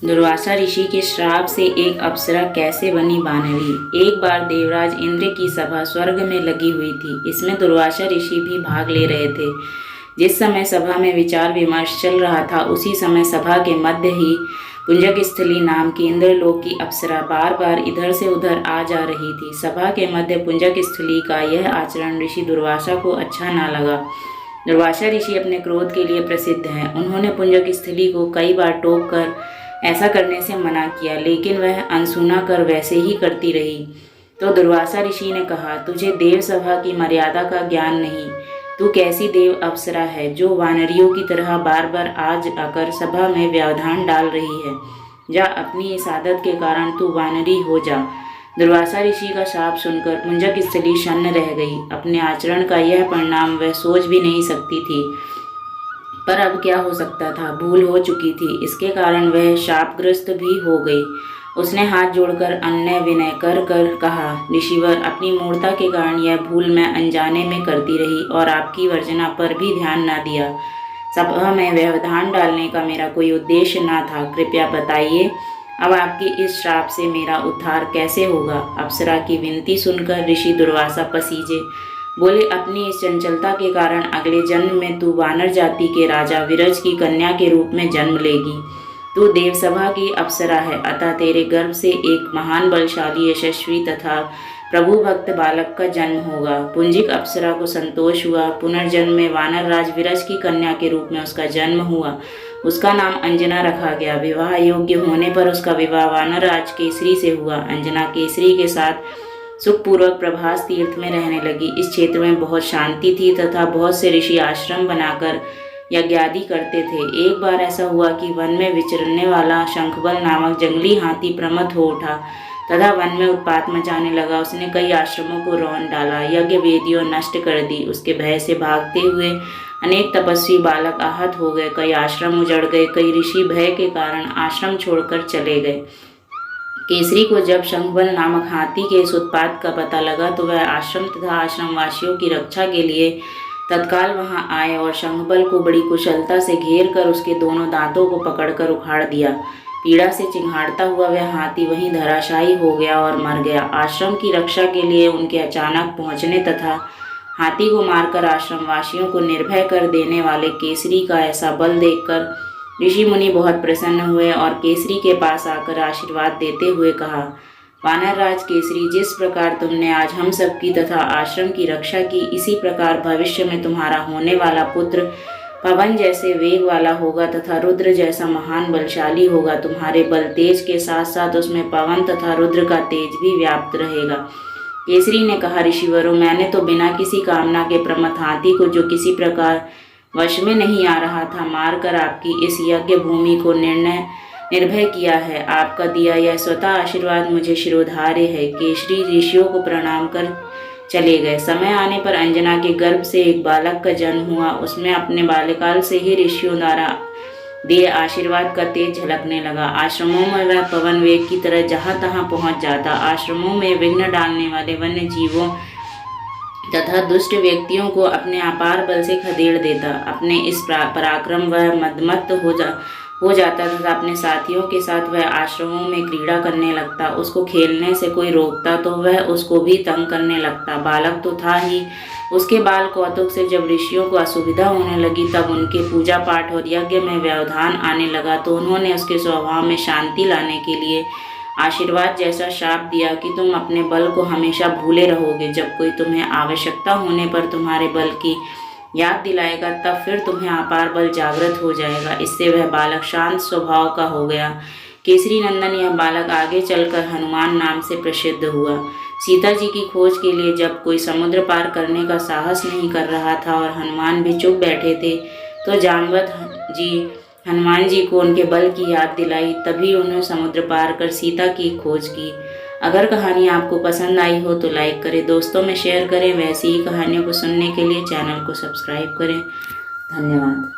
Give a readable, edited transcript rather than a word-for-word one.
दुर्वासा ऋषि के श्राप से एक अप्सरा कैसे बनी बानरी। एक बार देवराज इंद्र की सभा स्वर्ग में लगी हुई थी। इसमें दुर्वासा ऋषि भी भाग ले रहे थे। जिस समय सभा में विचार विमर्श चल रहा था, उसी समय सभा के मध्य ही पुंजक स्थली नाम की इंद्रलोक की अप्सरा बार बार इधर से उधर आ जा रही थी। सभा के मध्य पुंजक स्थली का यह आचरण ऋषि दुर्वासा को अच्छा न लगा। दुर्वासा ऋषि अपने क्रोध के लिए प्रसिद्ध हैं। उन्होंने पुंजक स्थली को कई बार टोक कर ऐसा करने से मना किया, लेकिन वह अनसुना कर वैसे ही करती रही। तो दुर्वासा ऋषि ने कहा, तुझे देव सभा की मर्यादा का ज्ञान नहीं। तू कैसी देव अप्सरा है जो वानरियों की तरह बार बार आज आकर सभा में व्यवधान डाल रही है। जा, अपनी इस आदत के कारण तू वानरी हो जा। दुर्वासा ऋषि का शाप सुनकर पुंजक स्थली शन्न रह गई। अपने आचरण का यह परिणाम वह सोच भी नहीं सकती थी, पर अब क्या हो सकता था, भूल हो चुकी थी। इसके कारण वह शापग्रस्त भी हो गई। उसने हाथ जोड़कर अन्य विनय कर कर कहा, ऋषिवर, अपनी मूर्खता के कारण यह भूल मैं अनजाने में करती रही और आपकी वर्जना पर भी ध्यान न दिया। सभा में व्यवधान डालने का मेरा कोई उद्देश्य न था। कृपया बताइए, अब आपके इस श्राप से मेरा उद्धार कैसे होगा। अप्सरा की विनती सुनकर ऋषि दुर्वासा पसीजे। बोले, अपनी इस चंचलता के कारण अगले जन्म में तू वानर जाति के राजा विरज की कन्या के रूप में जन्म लेगी। तू देवसभा की अप्सरा है, अतः तेरे गर्भ से एक महान बलशाली यशस्वी तथा प्रभु भक्त बालक का जन्म होगा। पुंजिक अप्सरा को संतोष हुआ। पुनर्जन्म में वानर राज विरज की कन्या के रूप में उसका जन्म हुआ। उसका नाम अंजना रखा गया। विवाह योग्य होने पर उसका विवाह वानर राज केसरी से हुआ। अंजना केसरी के साथ सुखपूर्वक प्रभास तीर्थ में रहने लगी। इस क्षेत्र में बहुत शांति थी तथा बहुत से ऋषि आश्रम बनाकर यज्ञादि करते थे। एक बार ऐसा हुआ कि वन में विचरने वाला शंखबल नामक जंगली हाथी प्रमत्त हो उठा तथा वन में उत्पात मचाने लगा। उसने कई आश्रमों को रौंद डाला, यज्ञ वेदियों नष्ट कर दी। उसके भय से भागते हुए अनेक तपस्वी बालक आहत हो गए। कई आश्रम उजड़ गए। कई ऋषि भय के कारण आश्रम छोड़कर चले गए। केसरी को जब शंखबल नामक हाथी के इस उत्पात का पता लगा तो वह आश्रम तथा आश्रमवासियों की रक्षा के लिए तत्काल वहां आए और शंखबल को बड़ी कुशलता से घेर कर उसके दोनों दांतों को पकड़कर उखाड़ दिया। पीड़ा से चिंघाड़ता हुआ वह हाथी वहीं धराशायी हो गया और मर गया। आश्रम की रक्षा के लिए उनके अचानक पहुंचने तथा हाथी को मारकर आश्रमवासियों को निर्भय कर देने वाले केसरी का ऐसा बल देखकर ऋषि मुनि बहुत प्रसन्न हुए और केसरी के पास आकर आशीर्वाद देते हुए कहा, वानर राज केसरी, जिस प्रकार तुमने आज हम सबकी तथा आश्रम की रक्षा की, इसी प्रकार भविष्य में तुम्हारा होने वाला पुत्र पवन जैसे वेग वाला होगा तथा रुद्र जैसा महान बलशाली होगा। तुम्हारे बल तेज के साथ साथ उसमें पवन तथा रुद्र का तेज भी व्याप्त रहेगा। केसरी ने कहा, ऋषिवरों, मैंने तो बिना किसी कामना के प्रमथ हाथी को, जो किसी प्रकार वश में नहीं आ रहा था, मारकर आपकी इस यज्ञ भूमि को निर्भय किया है। आपका दिया यह स्वतः आशीर्वाद मुझे शिरोधार्य है। केसरी ऋषियों को प्रणाम कर चले गए। समय आने पर अंजना के गर्भ से एक बालक का जन्म हुआ। उसमें अपने बाल्यकाल से ही ऋषियों द्वारा दिए आशीर्वाद का तेज झलकने लगा। आश्रमों में वह पवन वेग की तरह जहाँ तहाँ पहुँच जाता। आश्रमों में विघ्न डालने वाले वन्य जीवों तथा दुष्ट व्यक्तियों को अपने अपार बल से खदेड़ देता। अपने इस पराक्रम वह मदमत्त हो जाता तथा अपने साथियों के साथ वह आश्रमों में क्रीड़ा करने लगता। उसको खेलने से कोई रोकता तो वह उसको भी तंग करने लगता। बालक तो था ही, उसके बाल कौतुक से जब ऋषियों को असुविधा होने लगी, तब उनके पूजा पाठ और यज्ञ में व्यवधान आने लगा तो उन्होंने उसके स्वभाव में शांति लाने के लिए आशीर्वाद जैसा शाप दिया कि तुम अपने बल को हमेशा भूले रहोगे। जब कोई तुम्हें आवश्यकता होने पर तुम्हारे बल की याद दिलाएगा, तब फिर तुम्हें अपार बल जागृत हो जाएगा। इससे वह बालक शांत स्वभाव का हो गया। केसरी नंदन यह बालक आगे चलकर हनुमान नाम से प्रसिद्ध हुआ। सीता जी की खोज के लिए जब कोई समुद्र पार करने का साहस नहीं कर रहा था और हनुमान भी चुप बैठे थे, तो जाम्बवत जी हनुमान जी को उनके बल की याद दिलाई। तभी उन्होंने समुद्र पार कर सीता की खोज की। अगर कहानी आपको पसंद आई हो तो लाइक करें, दोस्तों में शेयर करें। वैसी ही कहानियों को सुनने के लिए चैनल को सब्सक्राइब करें। धन्यवाद।